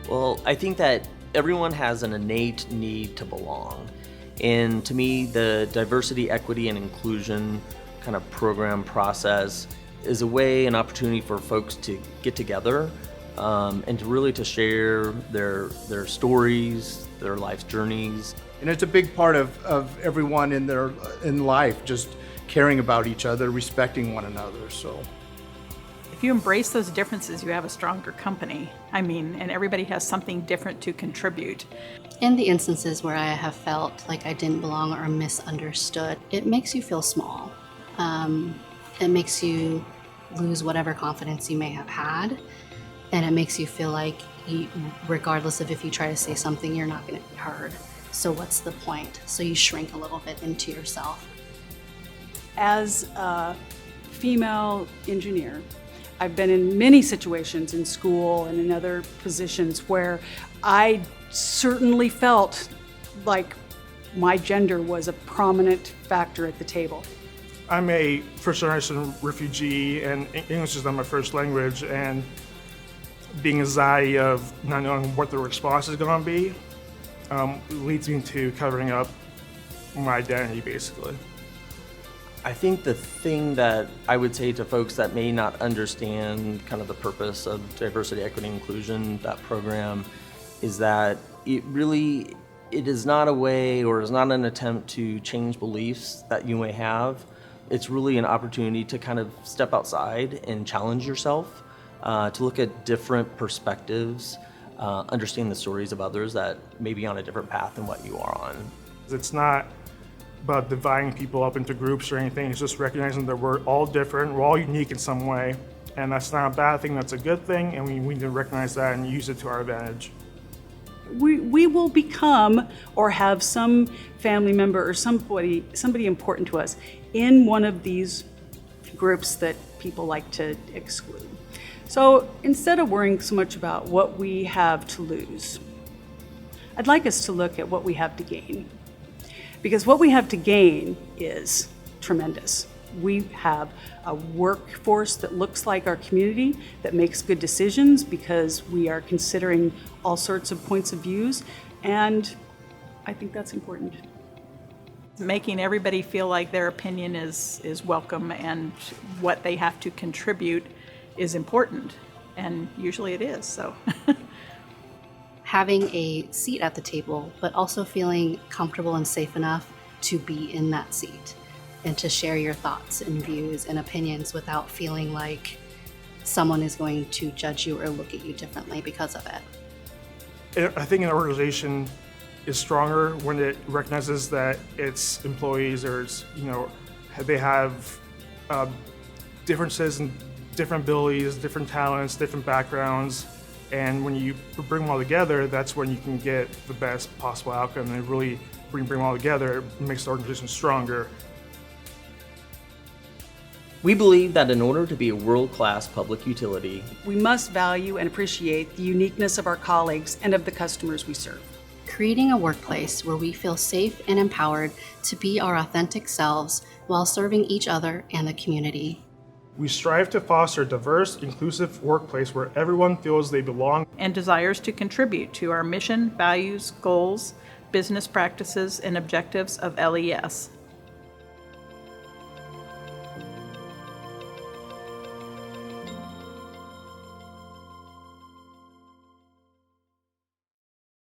Well, I think that everyone has an innate need to belong. And to me, the diversity, equity, and inclusion kind of program process is a way, an opportunity for folks to get together and to really to share their stories, their life's journeys. And it's a big part of everyone in life, just caring about each other, respecting one another. So if you embrace those differences, you have a stronger company. And everybody has something different to contribute. In the instances where I have felt like I didn't belong or misunderstood, it makes you feel small. It makes you lose whatever confidence you may have had, and it makes you feel like regardless of if you try to say something, you're not going to be heard. So what's the point? So you shrink a little bit into yourself. As a female engineer, I've been in many situations in school and in other positions where I certainly felt like my gender was a prominent factor at the table. I'm a first-generation refugee, and English is not my first language, and being anxiety of not knowing what the response is going to be leads me to covering up my identity, basically. I think the thing that I would say to folks that may not understand kind of the purpose of diversity, equity, and inclusion, that program, is that it is not a way or is not an attempt to change beliefs that you may have. It's really an opportunity to kind of step outside and challenge yourself, to look at different perspectives, understand the stories of others that may be on a different path than what you are on. It's not about dividing people up into groups or anything. It's just recognizing that we're all different, we're all unique in some way, and that's not a bad thing, that's a good thing, and we need to recognize that and use it to our advantage. We will become or have some family member or somebody important to us in one of these groups that people like to exclude. So instead of worrying so much about what we have to lose, I'd like us to look at what we have to gain. Because what we have to gain is tremendous. We have a workforce that looks like our community, that makes good decisions because we are considering all sorts of points of views, and I think that's important. Making everybody feel like their opinion is welcome and what they have to contribute is important, and usually it is, so. Having a seat at the table, but also feeling comfortable and safe enough to be in that seat and to share your thoughts and views and opinions without feeling like someone is going to judge you or look at you differently because of it. I think an organization is stronger when it recognizes that its employees they have differences and different abilities, different talents, different backgrounds, and when you bring them all together, that's when you can get the best possible outcome. And really, when you bring them all together, it makes the organization stronger. We believe that in order to be a world-class public utility, We must value and appreciate the uniqueness of our colleagues and of the customers we serve. Creating a workplace where we feel safe and empowered to be our authentic selves while serving each other and the community. We strive to foster a diverse, inclusive workplace where everyone feels they belong And desires to contribute to our mission, values, goals, business practices, and objectives of LES.